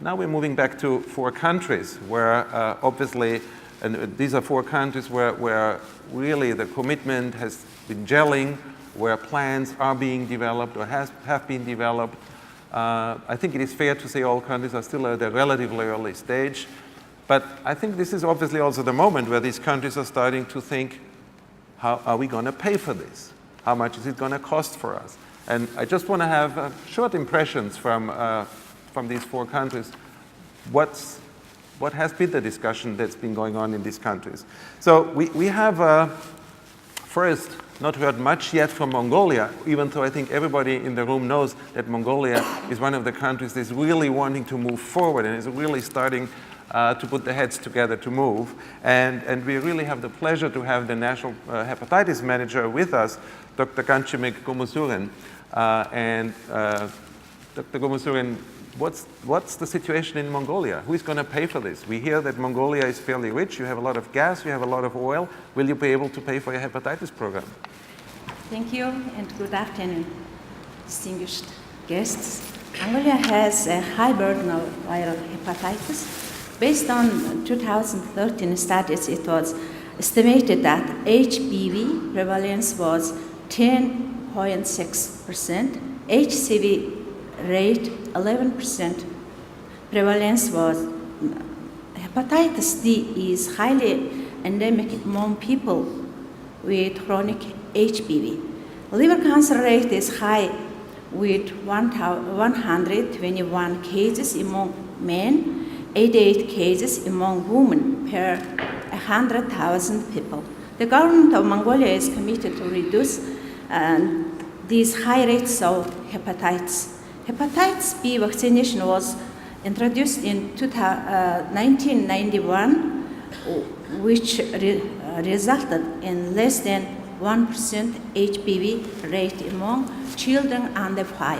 Now we're moving back to 4 countries where obviously, and these are 4 countries where really the commitment has been gelling, where plans are being developed or have been developed. I think it is fair to say all countries are still at a relatively early stage. But I think this is obviously also the moment where these countries are starting to think, how are we going to pay for this? How much is it going to cost for us? And I just want to have short impressions from these 4 countries. What has been the discussion that's been going on in these countries? So we have first not heard much yet from Mongolia, even though I think everybody in the room knows that Mongolia is one of the countries that's really wanting to move forward and is really starting to put the heads together to move. And we really have the pleasure to have the National Hepatitis Manager with us, Dr. Ganchimeg Comosuren. And Dr. Comosuren, what's the situation in Mongolia? Who is going to pay for this? We hear that Mongolia is fairly rich. You have a lot of gas, you have a lot of oil. Will you be able to pay for your hepatitis program? Thank you, and good afternoon, distinguished guests. Mongolia has a high burden of viral hepatitis. Based on 2013 studies, it was estimated that HBV prevalence was 10.6%, HCV rate 11%, prevalence was hepatitis D is highly endemic among people with chronic HBV. Liver cancer rate is high with 121 cases among men, 88 cases among women per 100,000 people. The government of Mongolia is committed to reduce these high rates of hepatitis. Hepatitis B vaccination was introduced in 1991, which resulted in less than 1% HBV rate among children under 5.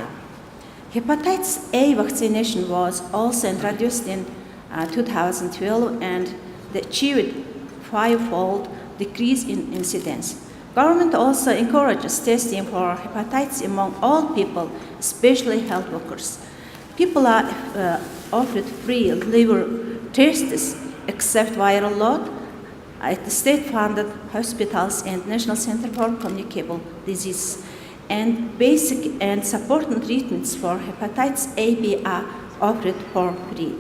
Hepatitis A vaccination was also introduced in 2012 and achieved 5-fold decrease in incidence. Government also encourages testing for hepatitis among all people, especially health workers. People are offered free liver tests except viral load at the state-funded hospitals and National Center for Communicable Diseases. And basic and supporting treatments for hepatitis A/B are offered for free.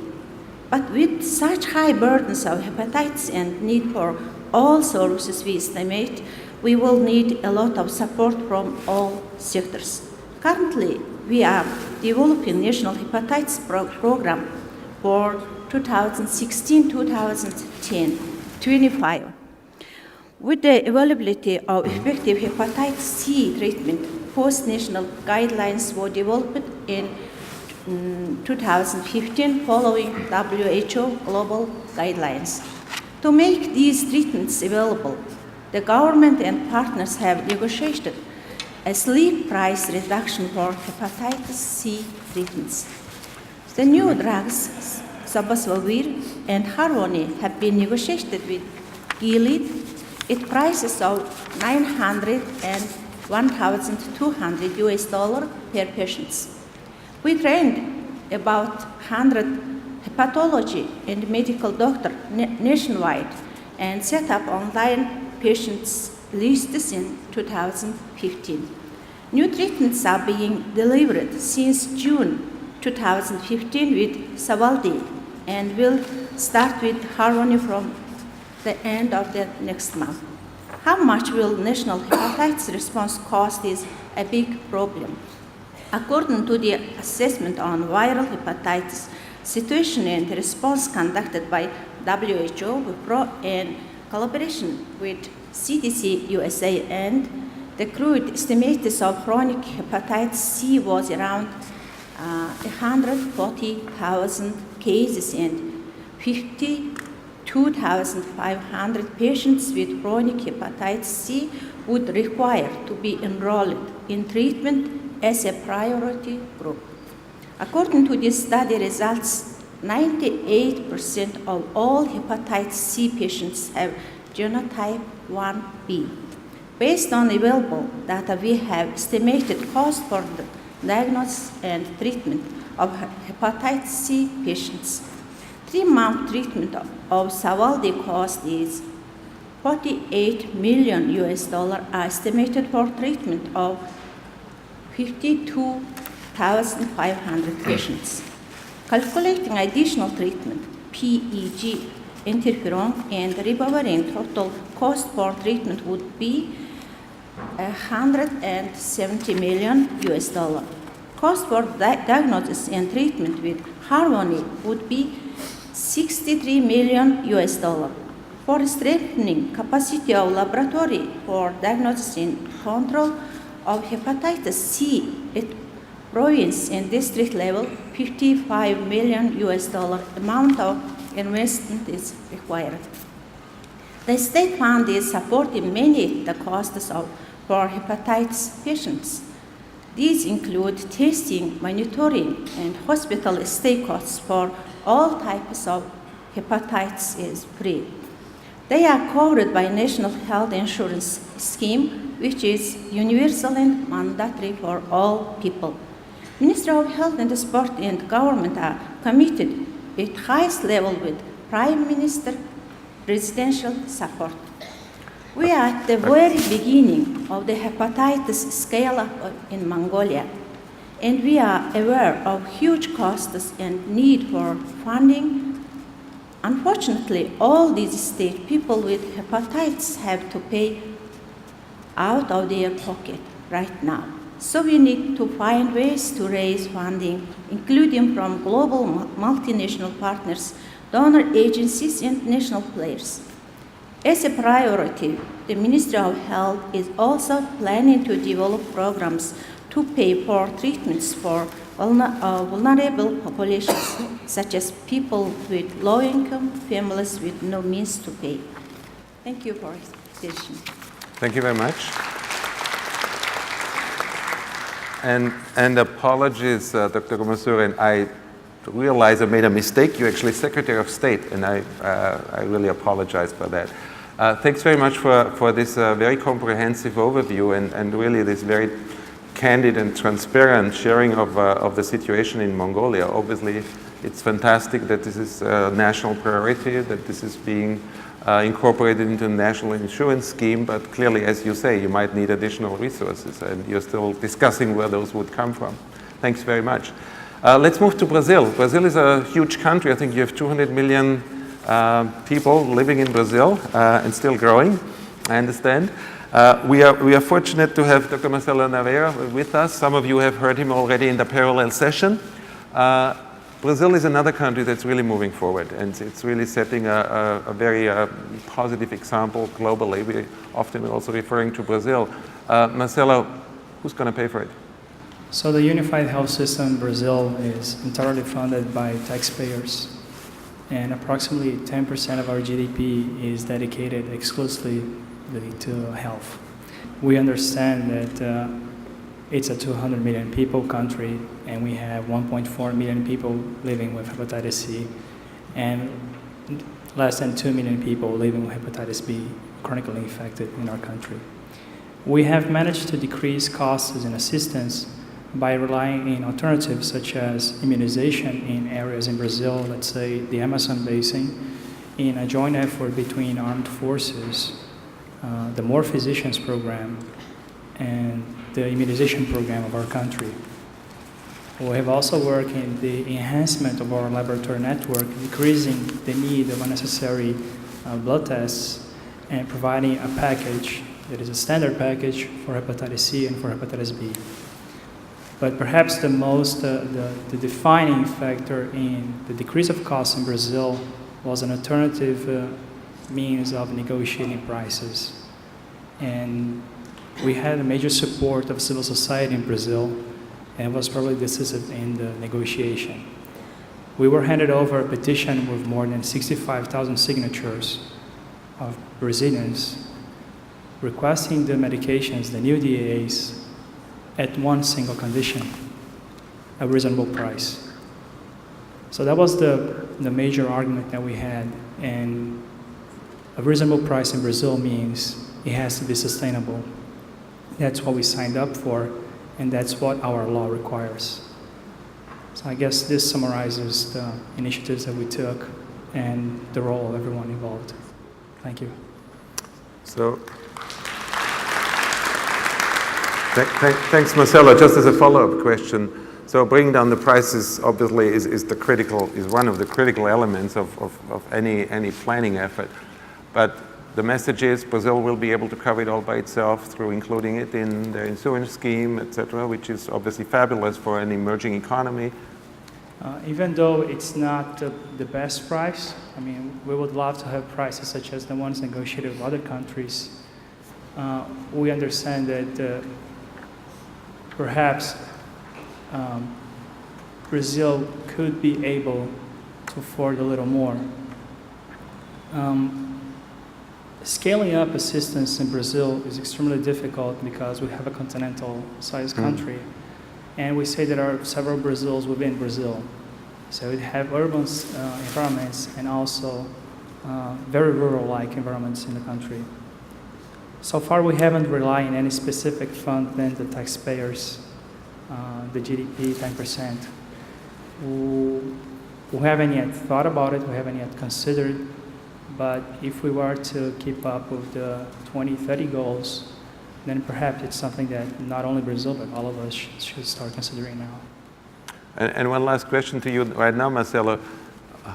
But with such high burdens of hepatitis and need for all services, we estimate we will need a lot of support from all sectors. Currently, we are developing national hepatitis program for 2016-2010, 25. With the availability of effective hepatitis C treatment, post-national guidelines were developed in 2015 following WHO global guidelines. To make these treatments available, the government and partners have negotiated a sleep price reduction for hepatitis C treatments. The new drugs, Sabasvovir and Harvoni, have been negotiated with Gilead at prices of $900 and $1,200 per patient. We trained about 100 hepatology and medical doctors nationwide and set up online patients lists in 2015. New treatments are being delivered since June 2015 with Savaldi and will start with Harmony from the end of the next month. How much will national hepatitis response cost is a big problem. According to the assessment on viral hepatitis situation and response conducted by WHO in collaboration with CDC USA and the crude estimates of chronic hepatitis C was around 140,000 cases and 52,500 patients with chronic hepatitis C would require to be enrolled in treatment as a priority group. According to these study results, 98% of all hepatitis C patients have genotype 1B. Based on available data, we have estimated cost for the diagnosis and treatment of hepatitis C patients. 3-month treatment of Savaldi cost is $48 million estimated for treatment of 52,500 patients. Calculating additional treatment, PEG, interferon, and ribavirin total cost for treatment would be $170 million. Cost for diagnosis and treatment with Harmony would be $63 million. For strengthening capacity of laboratory for diagnosis and control of hepatitis C at province and district level, $55 million amount of investment is required. The state fund is supporting many of the costs for hepatitis patients. These include testing, monitoring, and hospital stay costs for all types of hepatitis is free. They are covered by National Health Insurance Scheme, which is universal and mandatory for all people. Ministry of Health and Sport and government are committed at highest level with Prime Minister presidential support. We are at the very beginning of the hepatitis scale-up in Mongolia, and we are aware of huge costs and need for funding. Unfortunately, all these state people with hepatitis have to pay out of their pocket right now. So we need to find ways to raise funding, including from global multinational partners, donor agencies, and national players. As a priority, the Ministry of Health is also planning to develop programs to pay for treatments for vulnerable populations, such as people with low income, families with no means to pay. Thank you for your attention. Thank you very much. And apologies, Dr. Comosuren, I realize I made a mistake. You're actually Secretary of State, and I really apologize for that. Thanks very much for this very comprehensive overview and really this very candid and transparent sharing of the situation in Mongolia. Obviously, it's fantastic that this is a national priority, that this is being incorporated into the national insurance scheme, but clearly, as you say, you might need additional resources, and you're still discussing where those would come from. Thanks very much. Let's move to Brazil. Brazil is a huge country. I think you have 200 million people living in Brazil and still growing, I understand. We are fortunate to have Dr. Marcelo Naveira with us. Some of you have heard him already in the parallel session. Brazil is another country that's really moving forward, and it's really setting a very positive example globally. We often are also referring to Brazil. Marcelo, who's going to pay for it? So the unified health system in Brazil is entirely funded by taxpayers, and approximately 10% of our GDP is dedicated exclusively to health. We understand that it's a 200 million people country, and we have 1.4 million people living with hepatitis C, and less than 2 million people living with hepatitis B chronically infected in our country. We have managed to decrease costs and assistance by relying on alternatives such as immunization in areas in Brazil, let's say the Amazon basin, in a joint effort between armed forces, the More Physicians program, and the immunization program of our country. We have also worked in the enhancement of our laboratory network, decreasing the need of unnecessary blood tests and providing a package that is a standard package for hepatitis C and for hepatitis B. But perhaps the defining factor in the decrease of costs in Brazil was an alternative means of negotiating prices. And we had a major support of civil society in Brazil, and was probably decisive in the negotiation. We were handed over a petition with more than 65,000 signatures of Brazilians requesting the medications, the new DAAs, at one single condition, a reasonable price. So that was the major argument that we had, and a reasonable price in Brazil means it has to be sustainable. That's what we signed up for, and that's what our law requires. So I guess this summarizes the initiatives that we took and the role of everyone involved. Thank you. So, thanks, Marcelo. Just as a follow-up question, so bringing down the prices obviously is one of the critical elements of any planning effort. But the message is Brazil will be able to cover it all by itself through including it in the insurance scheme, etc., which is obviously fabulous for an emerging economy. Even though it's not the best price, I mean, we would love to have prices such as the ones negotiated with other countries. We understand that perhaps Brazil could be able to afford a little more. Scaling up assistance in Brazil is extremely difficult because we have a continental-sized country, and we say there are several Brazils within Brazil. So we have urban environments and also very rural-like environments in the country. So far, we haven't relied on any specific fund than the taxpayers, the GDP 10%. We haven't yet thought about it, we haven't yet considered, but if we were to keep up with the 2030 goals, then perhaps it's something that not only Brazil, but all of us should start considering now. And one last question to you right now, Marcelo.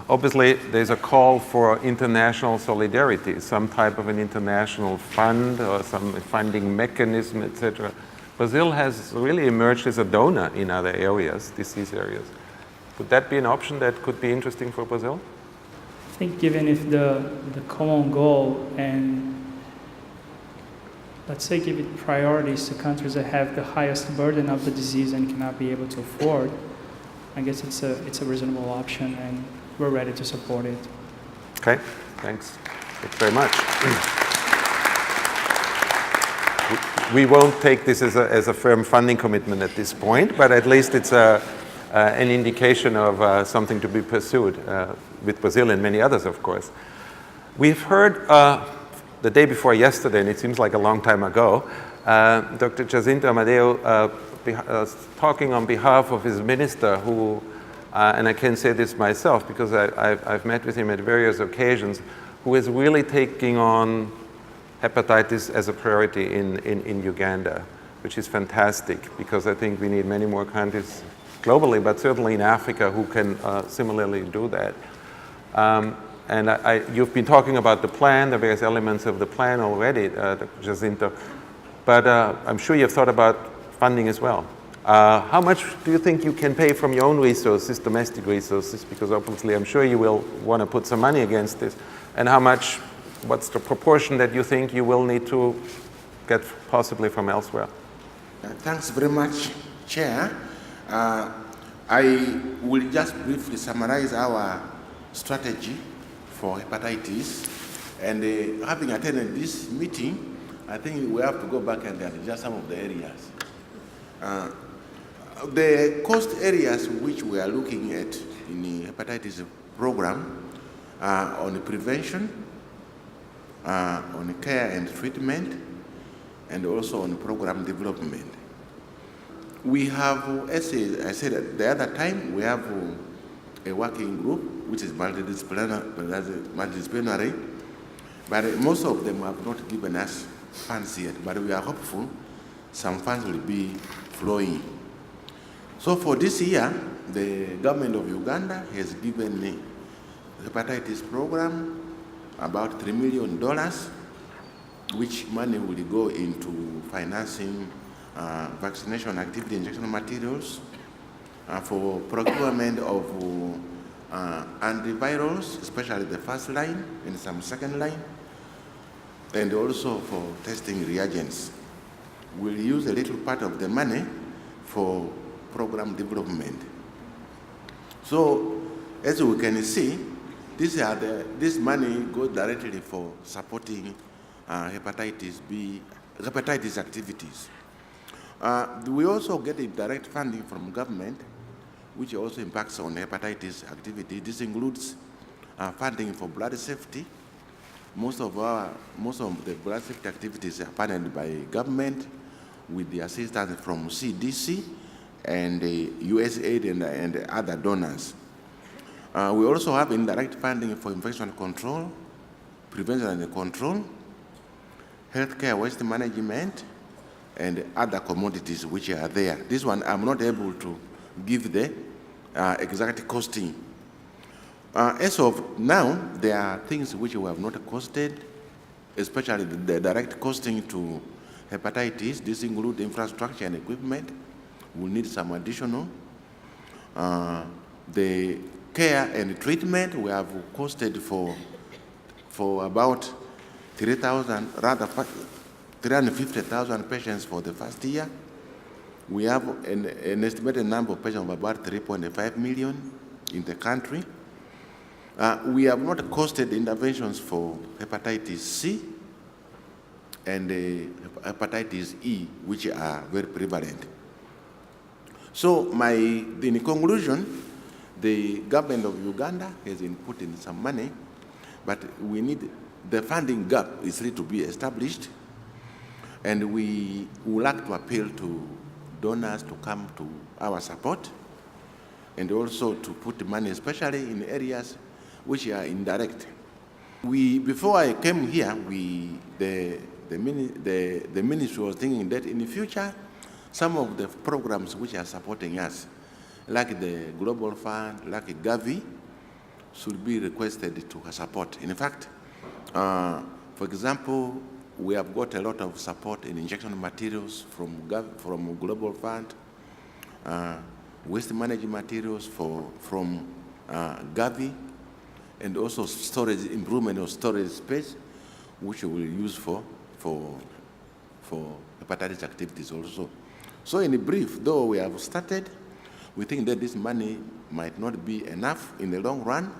Obviously, there's a call for international solidarity, some type of an international fund or some funding mechanism, etc. Brazil has really emerged as a donor in other areas, disease areas. Would that be an option that could be interesting for Brazil? I think given if the common goal and let's say give it priorities to countries that have the highest burden of the disease and cannot be able to afford, I guess it's a reasonable option and we're ready to support it. Okay, thanks. Thanks very much. We won't take this as a firm funding commitment at this point, but at least it's an indication of something to be pursued with Brazil and many others, of course. We've heard the day before yesterday, and it seems like a long time ago, Dr. Jacinto Amadeo talking on behalf of his minister who, and I can say this myself because I've met with him at various occasions, who is really taking on hepatitis as a priority in Uganda, which is fantastic because I think we need many more countries globally, but certainly in Africa who can similarly do that. And you've been talking about the plan, the various elements of the plan already, Dr. Jacinto, but I'm sure you've thought about funding as well. How much do you think you can pay from your own resources, domestic resources, because obviously I'm sure you will want to put some money against this, and how much, what's the proportion that you think you will need to get possibly from elsewhere? Thanks very much, Chair. I will just briefly summarize our strategy for hepatitis, and having attended this meeting, I think we have to go back and adjust some of the areas. The cost areas which we are looking at in the hepatitis program are on prevention, on care and treatment, and also on program development. We have, as I said the other time, we have a working group which is multidisciplinary, but most of them have not given us funds yet, but we are hopeful some funds will be flowing. So for this year, the government of Uganda has given the hepatitis program about $3 million, which money will go into financing vaccination activity, injection materials, for procurement of antivirals, especially the first line and some second line, and also for testing reagents. We'll use a little part of the money for program development. So, as we can see, this money goes directly for supporting hepatitis activities. We also get a direct funding from government, which also impacts on hepatitis activity. This includes funding for blood safety. Most of the blood safety activities are funded by government with the assistance from CDC and the USAID and other donors. We also have indirect funding for infection control, prevention and control, healthcare waste management, and other commodities which are there. This one I'm not able to give the exact costing. As of now, there are things which we have not costed, especially the direct costing to hepatitis. This includes infrastructure and equipment. We'll need some additional. The care and treatment we have costed for about 350,000 patients for the first year. We have an estimated number of patients of about 3.5 million in the country. We have not costed interventions for hepatitis C and hepatitis E, which are very prevalent. So in conclusion, the government of Uganda has input in some money, but we need the funding gap is really to be established, and we would like to appeal to donors to come to our support, and also to put money, especially in areas which are indirect. Before I came here, the ministry was thinking that in the future, some of the programs which are supporting us, like the Global Fund, like Gavi, should be requested to support. In fact, for example, we have got a lot of support in injection materials from Global Fund, waste management materials from Gavi, and also storage, improvement of storage space, which we will use for hepatitis activities also. So in brief, though we have started, we think that this money might not be enough in the long run,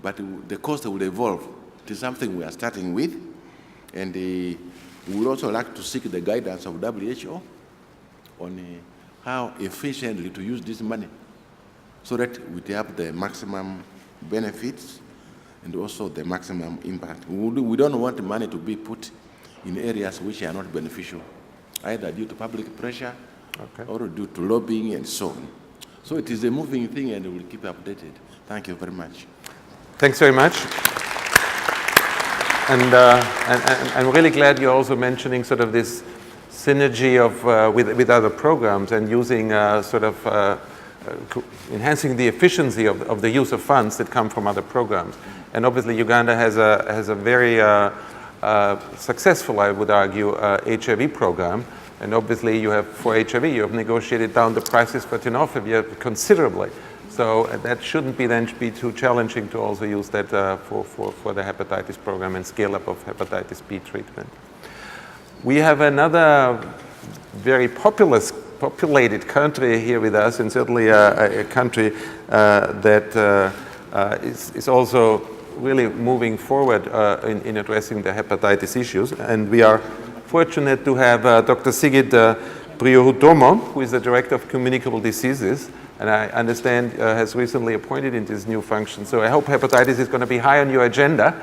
but the cost will evolve to something we are starting with. And we would also like to seek the guidance of WHO on how efficiently to use this money so that we have the maximum benefits and also the maximum impact. We don't want the money to be put in areas which are not beneficial, either due to public pressure or due to lobbying and so on. So it is a moving thing, and we'll keep updated. Thank you very much. Thanks very much. And I'm really glad you're also mentioning sort of this synergy of with other programs and using enhancing the efficiency of the use of funds that come from other programs. And obviously Uganda has a very successful, I would argue, HIV program. And obviously you have, for HIV, you have negotiated down the prices for tenofovir considerably. So that shouldn't be too challenging to also use that for the hepatitis program and scale up of hepatitis B treatment. We have another very populated country here with us, and certainly a country that is also really moving forward in addressing the hepatitis issues. And we are fortunate to have Dr. Sigrid Priohutomo, who is the Director of Communicable Diseases, and I understand has recently appointed into this new function. So I hope hepatitis is going to be high on your agenda,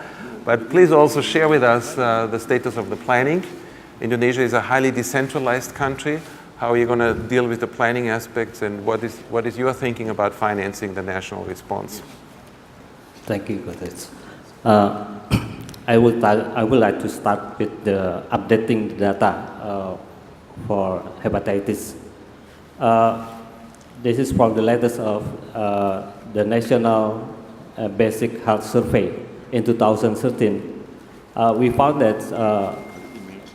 but please also share with us the status of the planning. Indonesia is a highly decentralized country. How are you going to deal with the planning aspects, and what is your thinking about financing the national response? Thank you, Gottfried. I would like to start with the updating the data for hepatitis. This is from the latest of the National Basic Health Survey in 2013. We found that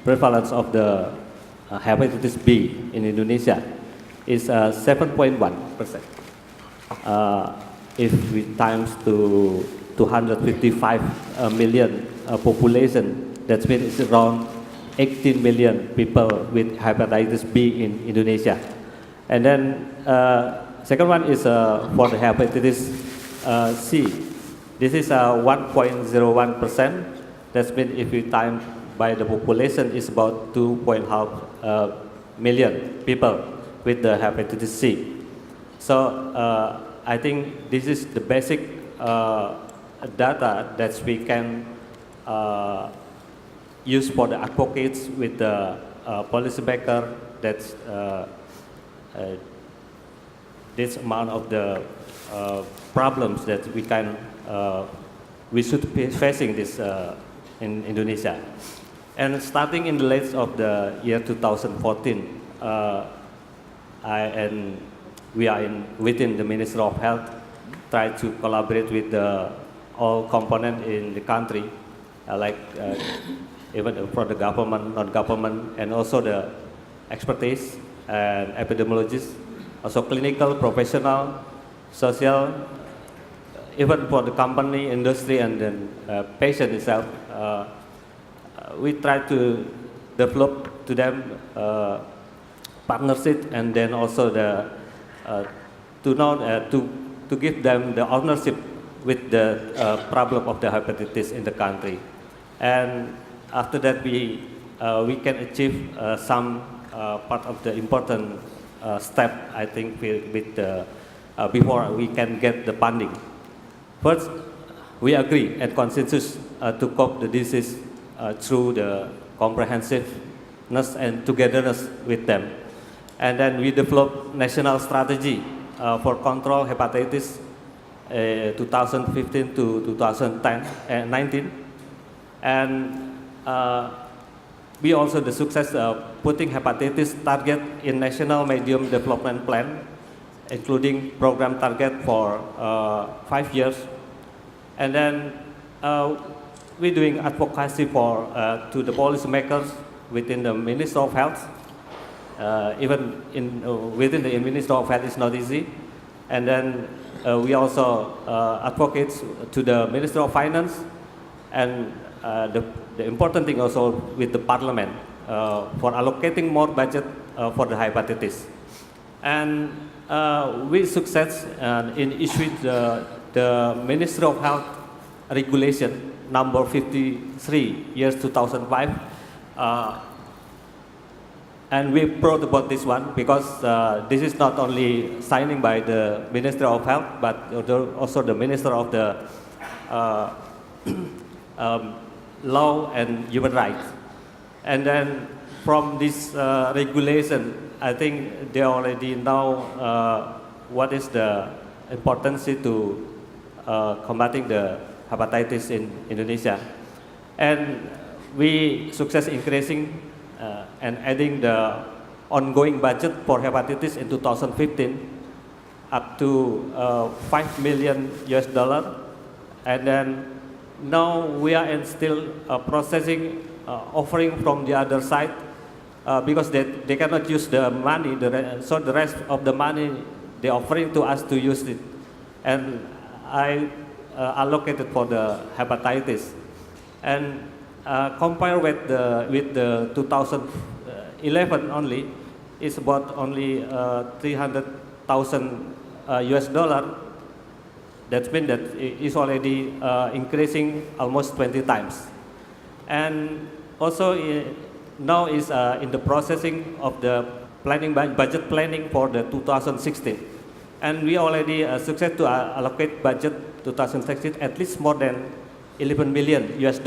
prevalence of the hepatitis B in Indonesia is 7.1%. If we times to 255 million population, that means it's around 18 million people with hepatitis B in Indonesia. And then second one is for the hepatitis C. This is 1.01%. That means if we time by the population, is about 2.5 million people with the hepatitis C. So I think this is the basic data that we can use for the advocates with the policymaker that's this amount of the problems that we should be facing this in Indonesia. And starting in the late of the year 2014, we are within the Ministry of Health, try to collaborate with all components in the country, even for the government, non-government, and also the expertise and epidemiologists, also clinical, professional, social, even for the company, industry, and then patient itself. We try to develop to them partnership, and then also to give them the ownership with the problem of the hepatitis in the country. And after that, we can achieve some part of the important step, I think, before we can get the funding. First, we agree and consensus to cope the disease through the comprehensiveness and togetherness with them. And then we develop national strategy for control hepatitis 2015 to 2019. And we also the success of putting hepatitis target in National Medium Development Plan, including program target for 5 years. And then we're doing advocacy for to the policymakers within the Ministry of Health. Even within the Ministry of Health is not easy. And then we also advocate to the Ministry of Finance, and the important thing also with the Parliament for allocating more budget for the hepatitis. And we success in issuing the Ministry of Health regulation number 53 years 2005. And we're proud about this one because this is not only signing by the Minister of Health, but also the Minister of the Law and Human Rights. And then from this regulation, I think they already know what is the importance to combating the hepatitis in Indonesia. And we success increasing and adding the ongoing budget for hepatitis in 2015 up to $5 million. And then now we are still processing, offering from the other side because they cannot use the money, so the rest of the money they're offering to us to use it. And I allocated for the hepatitis. And compared with the 2011 only, it's about only $300,000 US. That means that it's already increasing almost 20 times. And also now is in the processing of the planning budget planning for the 2016. And we already success to allocate budget 2016 at least more than $11 million US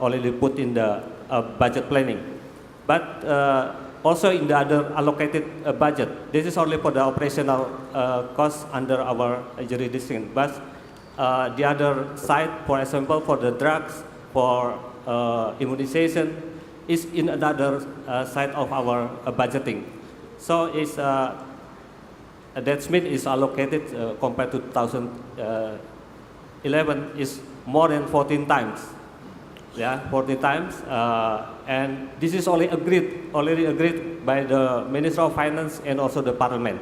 already put in the budget planning. But also in the other allocated budget, this is only for the operational costs under our jurisdiction. But the other side, for example, for the drugs, for immunization, is in another side of our budgeting. So it's that means is allocated compared to 2011 is more than 14 times. Yeah, 14 times. And this is already agreed by the Minister of Finance and also the Parliament.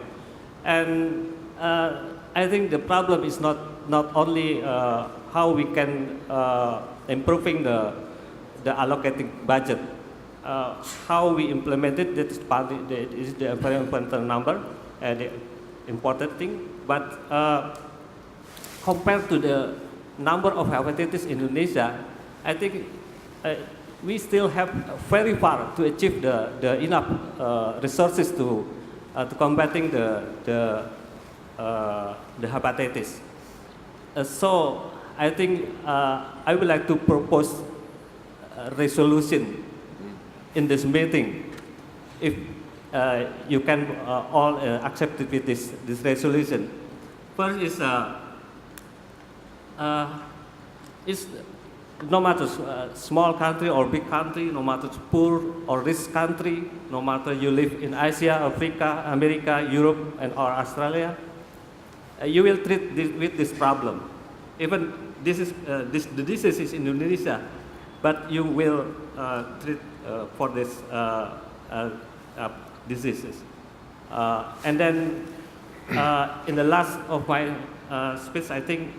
And I think the problem is not only how we can improving the allocating budget, how we implement it. That is the very important number and the important thing. But compared to the number of hepatitis in Indonesia, I think we still have very far to achieve the enough resources to combating the hepatitis. So I think I would like to propose a resolution in this meeting. If you can all accept it with this resolution. First is no matter small country or big country, no matter poor or rich country, no matter you live in Asia, Africa, America, Europe, and or Australia, you will treat with this problem. Even the disease is in Indonesia, but you will treat for this diseases. And then in the last of my speech, I think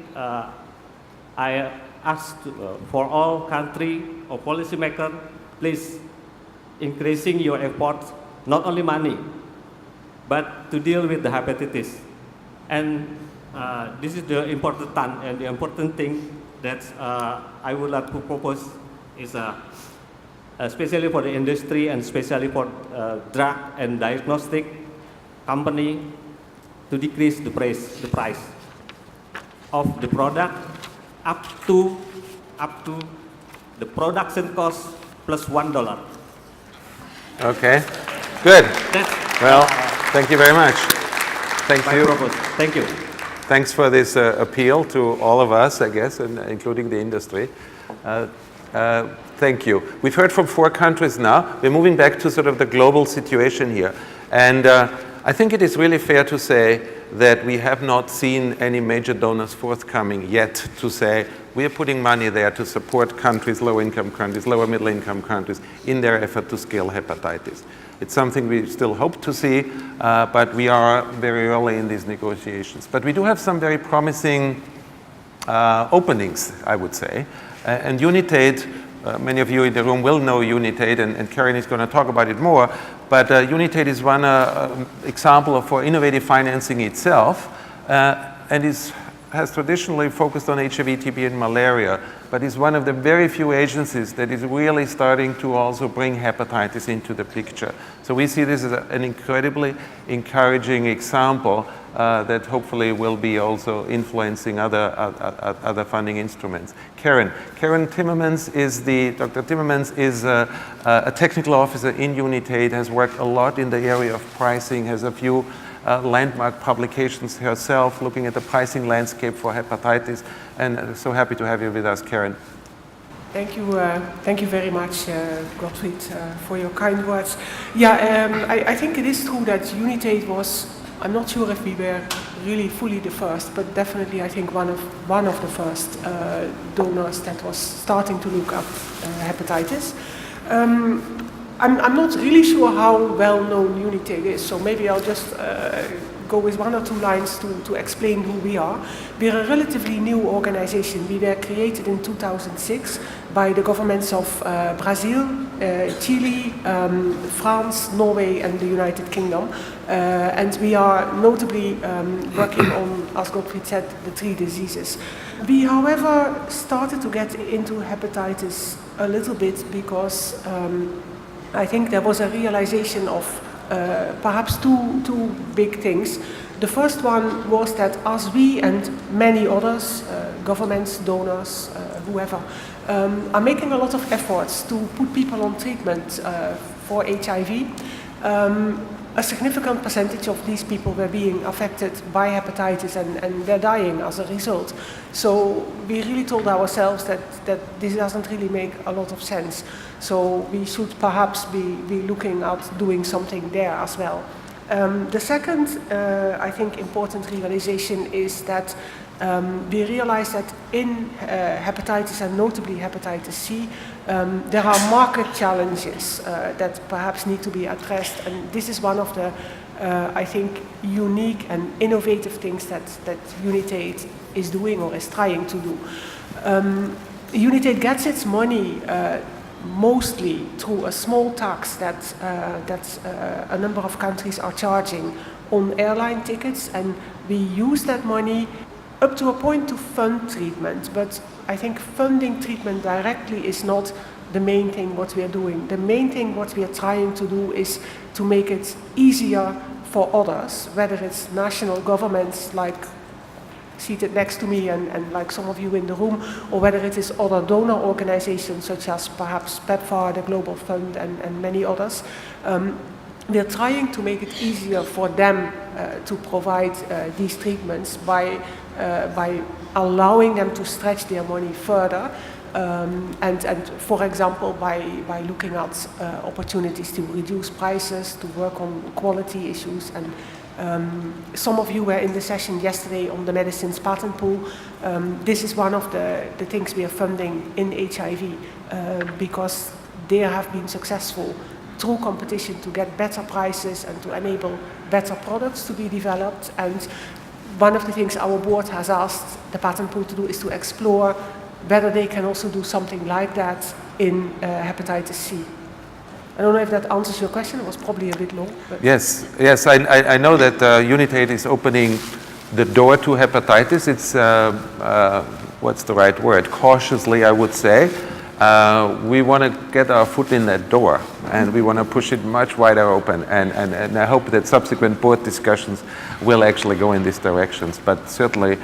I asked for all country or policymakers, please increasing your efforts, not only money, but to deal with the hepatitis. And this is the important thing, and the important thing that I would like to propose is especially for the industry and especially for drug and diagnostic company to decrease the price of the product up to the production cost plus $1. Okay, good. That's, Well, thank you very much. Thank you. Thank you. Thanks for this appeal to all of us, I guess, and including the industry. Thank you. We've heard from 4 countries now. We're moving back to sort of the global situation here. And I think it is really fair to say that we have not seen any major donors forthcoming yet to say we are putting money there to support countries, low-income countries, lower middle-income countries in their effort to scale hepatitis. It's something we still hope to see, but we are very early in these negotiations. But we do have some very promising openings, I would say. And UNITAID, many of you in the room will know UNITAID, and Karen is going to talk about it more. But UNITAID is one example for innovative financing itself, and has traditionally focused on HIV, TB, and malaria, but is one of the very few agencies that is really starting to also bring hepatitis into the picture. So we see this as an incredibly encouraging example that hopefully will be also influencing other funding instruments. Karen Timmermans is Dr. Timmermans is a technical officer in UNITAID, has worked a lot in the area of pricing, has a few landmark publications herself looking at the pricing landscape for hepatitis, and so happy to have you with us, Karen. Thank you very much, Gottfried, for your kind words. Yeah, I think it is true that UNITAID was, I'm not sure if we were really fully the first, but definitely I think one of the first donors that was starting to look up hepatitis. I'm not really sure how well known UNITAID is, so maybe I'll just go with 1 or 2 lines to explain who we are. We're a relatively new organization. We were created in 2006 by the governments of Brazil, Chile, France, Norway, and the United Kingdom. And we are notably working on, as Gottfried said, the 3 diseases. We, however, started to get into hepatitis a little bit because I think there was a realization of perhaps two big things. The first one was that as we and many others, governments, donors, whoever, are making a lot of efforts to put people on treatment for HIV, a significant percentage of these people were being affected by hepatitis and they're dying as a result. So we really told ourselves that this doesn't really make a lot of sense. So we should perhaps be looking at doing something there as well. The second, I think, important realization is that we realize that in hepatitis, and notably hepatitis C, there are market challenges that perhaps need to be addressed, and this is one of the, I think, unique and innovative things that UNITAID is doing or is trying to do. UNITAID gets its money mostly through a small tax that a number of countries are charging on airline tickets, and we use that money up to a point to fund treatment, but I think funding treatment directly is not the main thing what we are doing. The main thing what we are trying to do is to make it easier for others, whether it's national governments like seated next to me and like some of you in the room, or whether it is other donor organizations such as perhaps PEPFAR, the Global Fund, and many others. we're trying to make it easier for them to provide these treatments by allowing them to stretch their money further. And for example, by looking at opportunities to reduce prices, to work on quality issues. And some of you were in the session yesterday on the medicines patent pool. This is one of the things we are funding in HIV because they have been successful through competition to get better prices and to enable better products to be developed. And one of the things our board has asked the patent pool to do is to explore whether they can also do something like that in hepatitis C. I don't know if that answers your question. It was probably a bit long. But Yes, I know that Unitate is opening the door to hepatitis. It's, what's the right word? Cautiously, I would say. We want to get our foot in that door, and we want to push it much wider open. And I hope that subsequent board discussions will actually go in these directions. But certainly,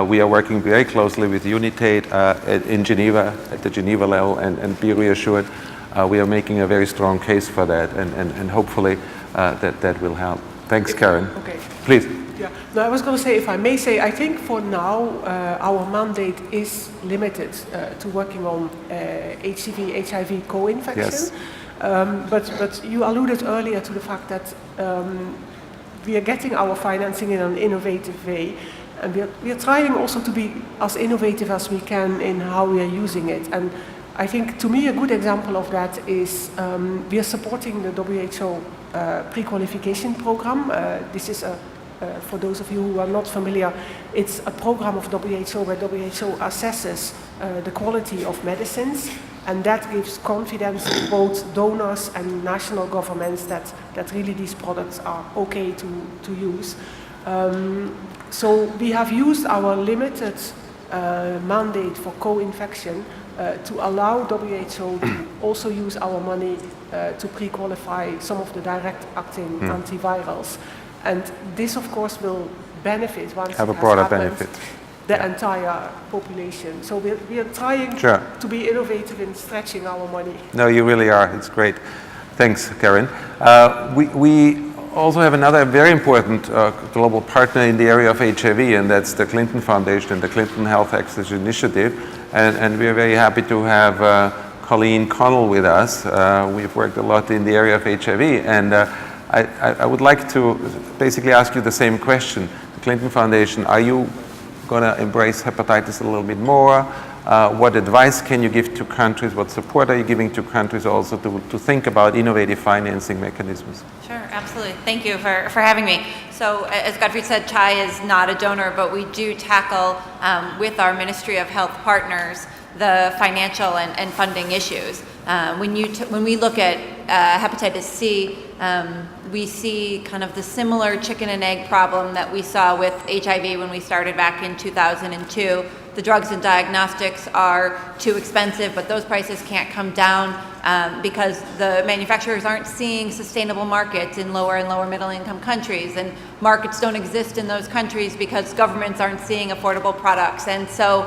we are working very closely with Unitate in Geneva, at the Geneva level, and be reassured, we are making a very strong case for that, and hopefully that will help. Thanks, Karen. Okay. Please. Yeah. No, I was going to say, if I may say, I think for now our mandate is limited to working on HCV, HIV co-infection. Yes. But you alluded earlier to the fact that we are getting our financing in an innovative way, and we are trying also to be as innovative as we can in how we are using it. And I think, to me, a good example of that is we are supporting the WHO pre-qualification program. This is for those of you who are not familiar, it's a program of WHO where WHO assesses the quality of medicines, and that gives confidence to both donors and national governments that really these products are okay to use. So we have used our limited mandate for co-infection to allow WHO to also use our money to pre-qualify some of the direct-acting antivirals. And this, of course, will benefit once Have it a has broader happened, benefit. the entire population. So we are trying Sure. to be innovative in stretching our money. No, you really are. It's great. Thanks, Karen. We also have another very important global partner in the area of HIV, and that's the Clinton Foundation and the Clinton Health Access Initiative. And we are very happy to have Colleen Connell with us. We've worked a lot in the area of HIV, and I would like to basically ask you the same question. The Clinton Foundation, are you going to embrace hepatitis a little bit more? What advice can you give to countries? What support are you giving to countries also to think about innovative financing mechanisms? Sure, absolutely. Thank you for having me. So as Gottfried said, CHI is not a donor, but we do tackle with our Ministry of Health partners the financial and funding issues. When we look at hepatitis C, we see kind of the similar chicken and egg problem that we saw with HIV when we started back in 2002. The drugs and diagnostics are too expensive, but those prices can't come down because the manufacturers aren't seeing sustainable markets in lower and lower middle income countries, and markets don't exist in those countries because governments aren't seeing affordable products. And so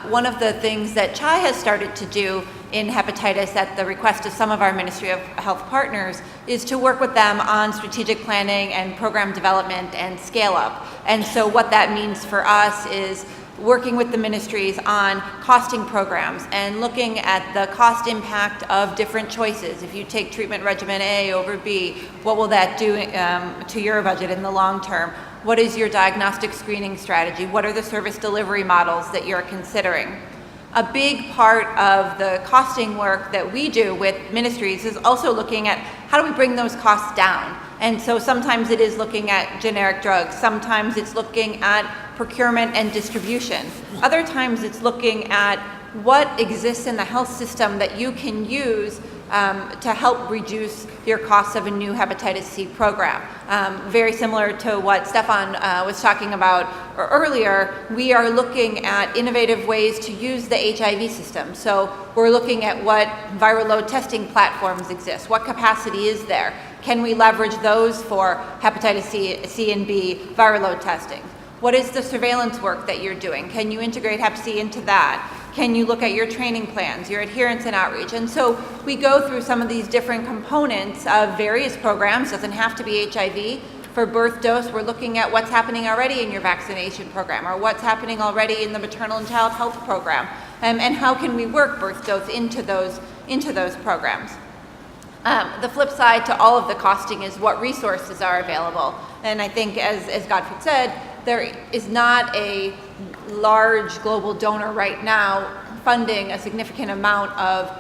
one of the things that CHI has started to do in hepatitis at the request of some of our Ministry of Health partners is to work with them on strategic planning and program development and scale up. And so what that means for us is working with the ministries on costing programs and looking at the cost impact of different choices. If you take treatment regimen A over B, what will that do to your budget in the long term? What is your diagnostic screening strategy? What are the service delivery models that you're considering? A big part of the costing work that we do with ministries is also looking at how do we bring those costs down. And so sometimes it is looking at generic drugs, sometimes it's looking at procurement and distribution. Other times it's looking at what exists in the health system that you can use to help reduce your costs of a new hepatitis C program. Very similar to what Stefan was talking about earlier, we are looking at innovative ways to use the HIV system. So we're looking at what viral load testing platforms exist, what capacity is there. Can we leverage those for hepatitis C and B viral load testing? What is the surveillance work that you're doing? Can you integrate Hep C into that? Can you look at your training plans, your adherence and outreach? And so we go through some of these different components of various programs. Doesn't have to be HIV. For birth dose, we're looking at what's happening already in your vaccination program, or what's happening already in the maternal and child health program, and how can we work birth dose into those programs. The flip side to all of the costing is what resources are available. And I think, as Gottfried said, there is not a large global donor right now funding a significant amount of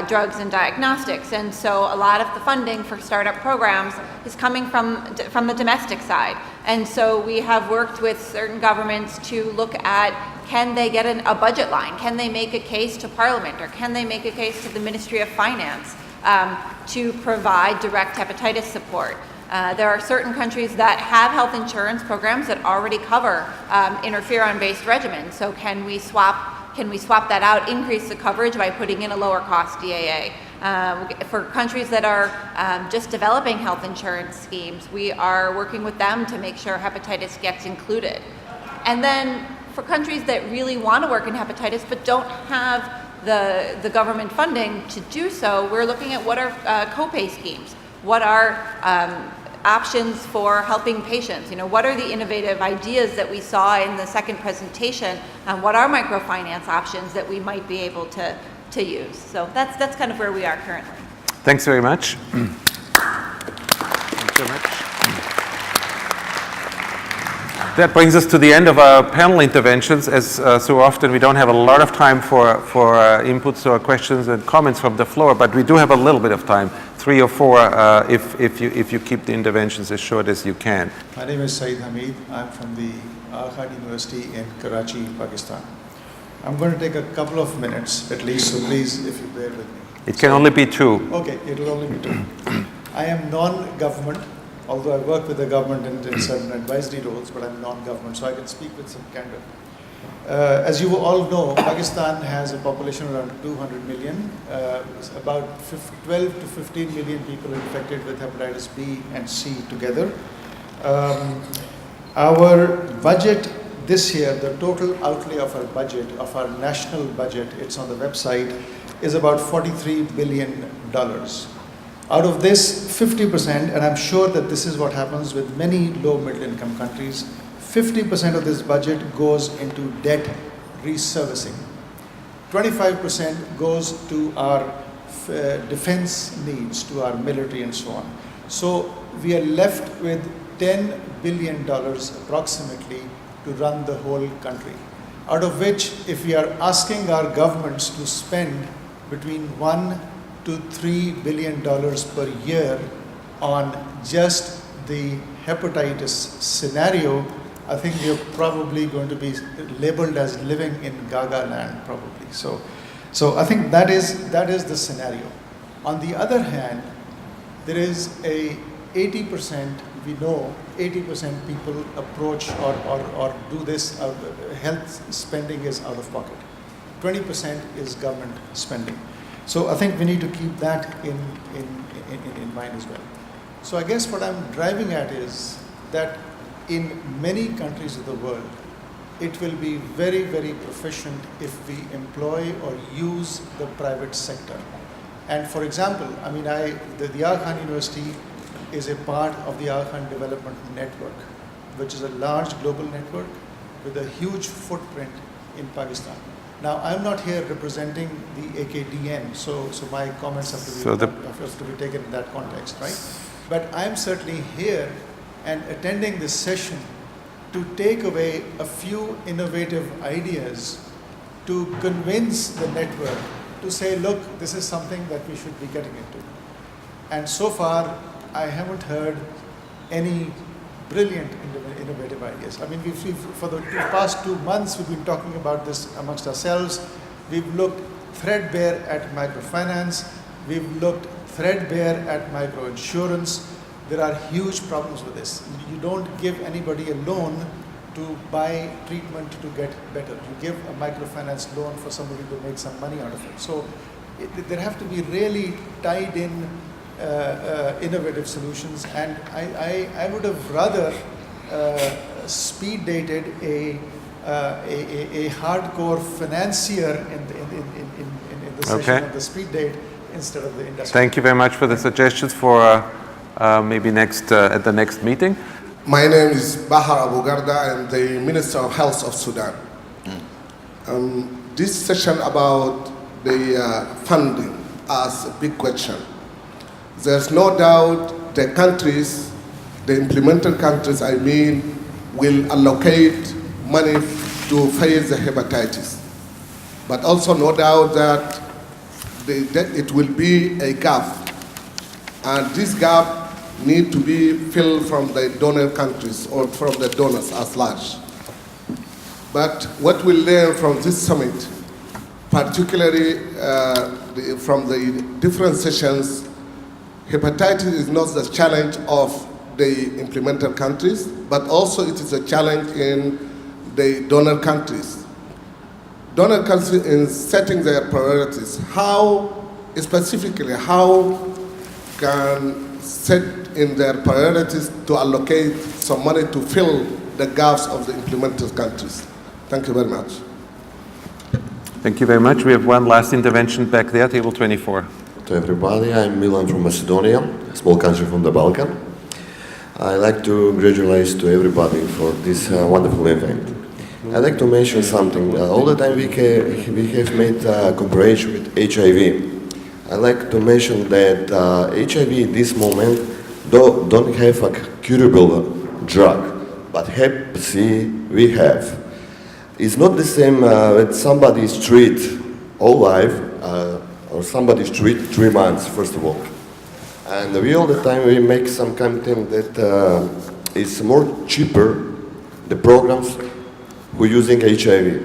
drugs and diagnostics. And so a lot of the funding for startup programs is coming from the domestic side. And so we have worked with certain governments to look at, can they get a budget line? Can they make a case to Parliament, or can they make a case to the Ministry of Finance to provide direct hepatitis support? There are certain countries that have health insurance programs that already cover interferon-based regimens. So can we swap that out, increase the coverage by putting in a lower cost DAA? For countries that are just developing health insurance schemes, we are working with them to make sure hepatitis gets included. And then for countries that really want to work in hepatitis but don't have the government funding to do so, we're looking at what are copay schemes, what are options for helping patients. What are the innovative ideas that we saw in the second presentation, and what are microfinance options that we might be able to use? So that's kind of where we are currently. Thanks very much. Thanks so much. That brings us to the end of our panel interventions. As so often, we don't have a lot of time for inputs or questions and comments from the floor, but we do have a little bit of time, 3 or 4, if you keep the interventions as short as you can. My name is Saeed Hamid. I'm from the Khan University in Karachi, Pakistan. I'm going to take a couple of minutes at least, so please, if you bear with me. It can only be 2. Okay, it will only be 2. I am non-government, although I work with the government in certain advisory roles, but I'm non-government, so I can speak with some candor. As you all know, Pakistan has a population around 200 million. About 12 to 15 million people infected with hepatitis B and C together. Our budget this year, the total outlay of our budget, of our national budget, it's on the website, is about $43 billion. Out of this, 50%, and I'm sure that this is what happens with many low middle income countries, 50% of this budget goes into debt reservicing. 25% goes to our defense needs, to our military and so on. So we are left with $10 billion approximately to run the whole country. Out of which, if we are asking our governments to spend between $1 to $3 billion per year on just the hepatitis scenario, I think we are probably going to be labeled as living in Gaga land, probably. So I think that is the scenario. On the other hand, there is a 80%, we know 80% people approach or do this, health spending is out of pocket. 20% is government spending. So I think we need to keep that in mind as well. So I guess what I'm driving at is that in many countries of the world, it will be very, very proficient if we employ or use the private sector. And for example, I mean, the Khan University is a part of the Khan Development Network, which is a large global network with a huge footprint in Pakistan. Now, I'm not here representing the AKDN, so my comments have to be taken in that context, right? But I'm certainly here and attending this session to take away a few innovative ideas to convince the network to say, look, this is something that we should be getting into. And so far, I haven't heard any brilliant innovative ideas. I mean, for the past 2 months, we've been talking about this amongst ourselves. We've looked threadbare at microfinance. We've looked threadbare at microinsurance. There are huge problems with this. You don't give anybody a loan to buy treatment to get better. You give a microfinance loan for somebody to make some money out of it. So there have to be really tied in innovative solutions, and I would have rather speed dated a a hardcore financier in the session of the speed date instead of the industry. Thank you very much for the suggestions for maybe at the next meeting. My name is Bahar Abu Garda. I'm the Minister of Health of Sudan. This session about the funding as a big question. There's no doubt the countries, the implementing countries, I mean, will allocate money to face the hepatitis. But also no doubt that it will be a gap. And this gap need to be filled from the donor countries or from the donors as large. But what we learn from this summit, particularly from the different sessions, hepatitis is not the challenge of the implemented countries, but also it is a challenge in the donor countries. Donor countries in setting their priorities, how can set in their priorities to allocate some money to fill the gaps of the implemented countries. Thank you very much. Thank you very much. We have one last intervention back there, table 24. To everybody, I'm Milan from Macedonia, a small country from the Balkan. I'd like to congratulate to everybody for this wonderful event. I'd like to mention something. All the time we have made comparison with HIV. I'd like to mention that HIV at this moment don't have a curable drug, but Hep C we have. It's not the same when somebody is treated all life or somebody is treated 3 months, first of all. And we all the time we make some content that it's more cheaper, the programs who using HIV.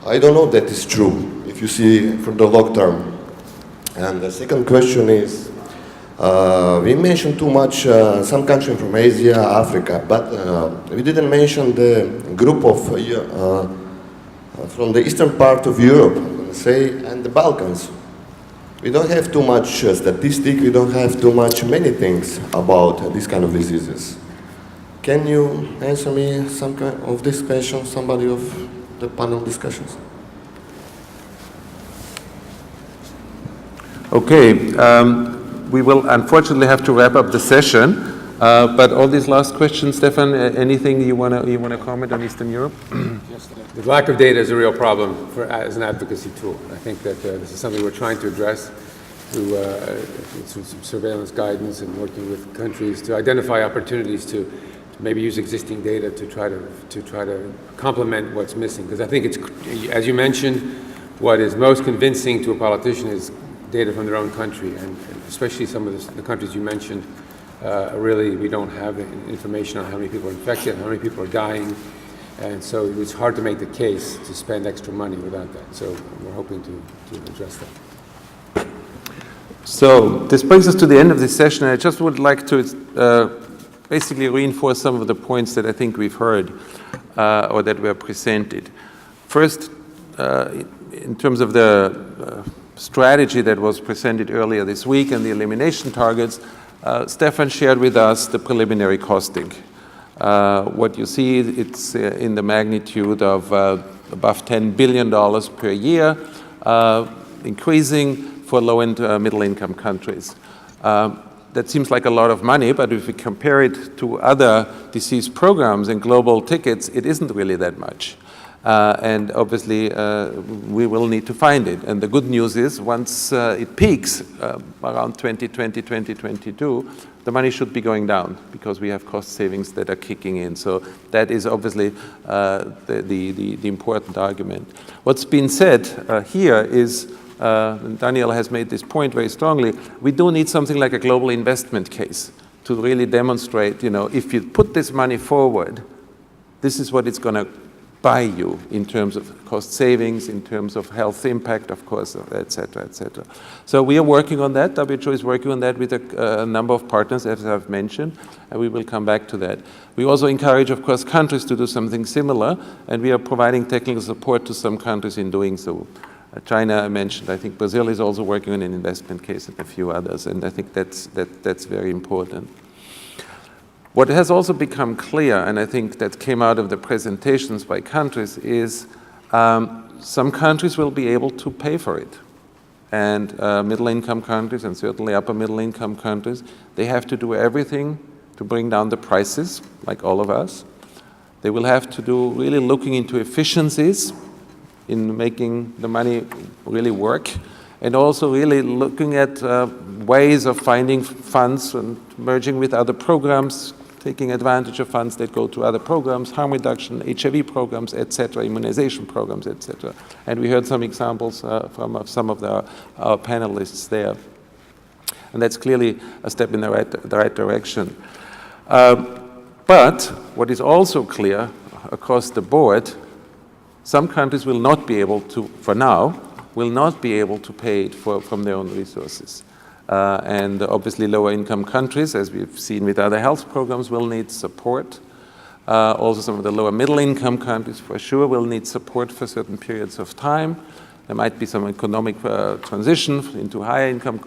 I don't know that is true, if you see for the long term. And the second question is, we mentioned too much some country from Asia, Africa, but we didn't mention the group of from the eastern part of Europe, I'm going to say, and the Balkans. We don't have too much statistics, we don't have too much many things about these kind of diseases. Can you answer me some kind of this question, somebody of the panel discussions? Okay, we will unfortunately have to wrap up the session, but all these last questions, Stefan, anything you want to comment on Eastern Europe? Yes, the lack of data is a real problem as an advocacy tool. I think that this is something we're trying to address through some surveillance guidance and working with countries to identify opportunities to maybe use existing data to try to complement what's missing. Because I think it's, as you mentioned, what is most convincing to a politician is data from their own country, and especially some of the countries you mentioned, really we don't have information on how many people are infected, how many people are dying, and so it's hard to make the case to spend extra money without that. So we're hoping to address that. So this brings us to the end of this session, and I just would like to basically reinforce some of the points that I think we've heard or that were presented. First, in terms of the strategy that was presented earlier this week and the elimination targets, Stefan shared with us the preliminary costing. What you see, it's in the magnitude of above $10 billion per year, increasing for low and middle income countries. That seems like a lot of money, but if we compare it to other disease programs and global tickets, it isn't really that much. And obviously, we will need to find it. And the good news is, once it peaks around 2020, 2022, the money should be going down because we have cost savings that are kicking in. So that is obviously the important argument. What's been said here is, and Daniel has made this point very strongly, we do need something like a global investment case to really demonstrate, if you put this money forward, this is what it's going to buy you in terms of cost savings, in terms of health impact, of course, et cetera, et cetera. So we are working on that. WHO is working on that with a number of partners, as I've mentioned, and we will come back to that. We also encourage, of course, countries to do something similar, and we are providing technical support to some countries in doing so. China, I mentioned. I think Brazil is also working on an investment case and a few others, and I think that's very important. What has also become clear, and I think that came out of the presentations by countries, is some countries will be able to pay for it. And middle-income countries, and certainly upper-middle-income countries, they have to do everything to bring down the prices, like all of us. They will have to do really looking into efficiencies in making the money really work, and also really looking at ways of finding funds and merging with other programs, taking advantage of funds that go to other programs, harm reduction, HIV programs, etc., immunization programs, etc. And we heard some examples from some of our panelists there. And that's clearly a step in the right direction. But what is also clear across the board, some countries will not be able to, for now, will not be able to pay it from their own resources. And obviously lower income countries, as we've seen with other health programs, will need support. Also some of the lower middle income countries for sure will need support for certain periods of time. There might be some economic transition into higher income,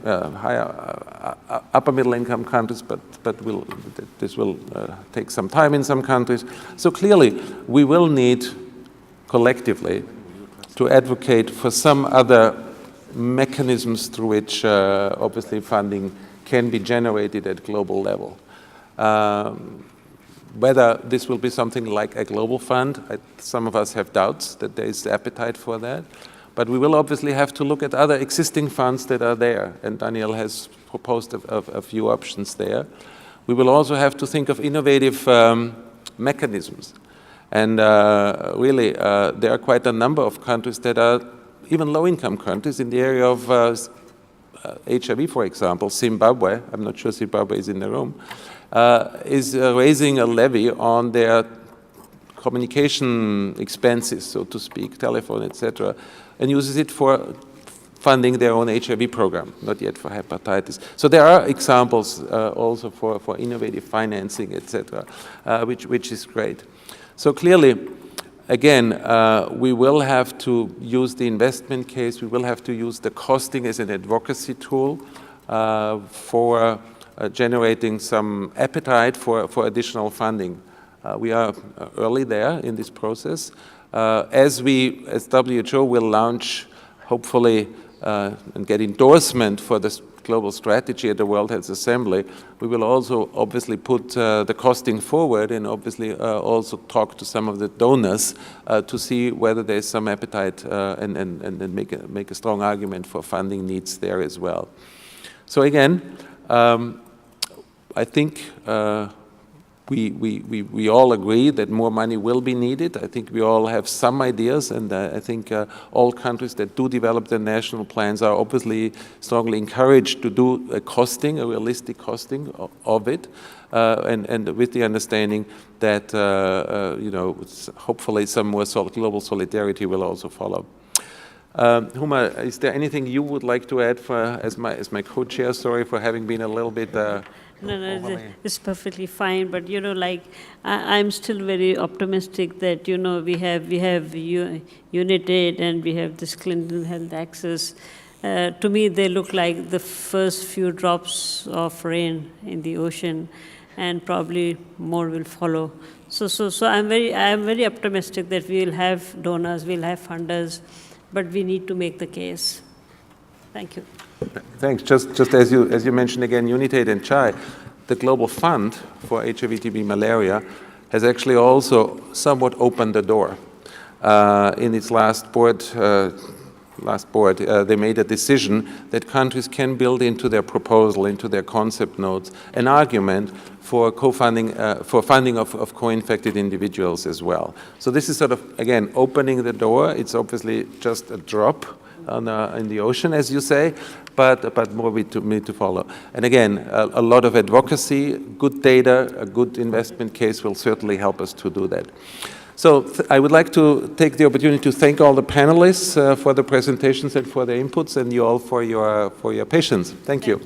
upper middle income countries, but this will take some time in some countries. So clearly we will need collectively to advocate for some other mechanisms through which obviously funding can be generated at global level. Whether this will be something like a global fund, some of us have doubts that there is appetite for that. But we will obviously have to look at other existing funds that are there, and Daniel has proposed a few options there. We will also have to think of innovative mechanisms. And really, there are quite a number of countries that are even low-income countries in the area of HIV, for example. Zimbabwe, I'm not sure Zimbabwe is in the room, is raising a levy on their communication expenses, so to speak, telephone, etc., and uses it for funding their own HIV program, not yet for hepatitis. So there are examples also for innovative financing, etc., which is great. So clearly, again, we will have to use the investment case, we will have to use the costing as an advocacy tool for generating some appetite for additional funding. We are early there in this process. As WHO will launch, hopefully, and get endorsement for this global strategy at the World Health Assembly, we will also obviously put the costing forward and obviously also talk to some of the donors to see whether there's some appetite and make a strong argument for funding needs there as well. So again, I think we all agree that more money will be needed. I think we all have some ideas, and I think all countries that do develop their national plans are obviously strongly encouraged to do a costing, a realistic costing of it, and with the understanding that you know, hopefully some more global solidarity will also follow. Huma, is there anything you would like to add as my co-chair? Sorry for having been a little bit. No, it's perfectly fine. But you know, like I'm still very optimistic that you know we have UNITAID and we have this Clinton Health Access. To me, they look like the first few drops of rain in the ocean, and probably more will follow. So I'm very optimistic that we will have donors, we'll have funders, but we need to make the case. Thank you. Thanks. Just as you mentioned again, UNITAID and CHAI, the Global Fund for HIV, TB, malaria has actually also somewhat opened the door. In its last board, they made a decision that countries can build into their proposal, into their concept notes, an argument for co-funding, for funding of co-infected individuals as well. So this is sort of, again, opening the door. It's obviously just a drop in the ocean, as you say, but more we need to follow. And again, a lot of advocacy, good data, a good investment case will certainly help us to do that. So I would like to take the opportunity to thank all the panelists for the presentations and for their inputs, and you all for your patience. Thank you.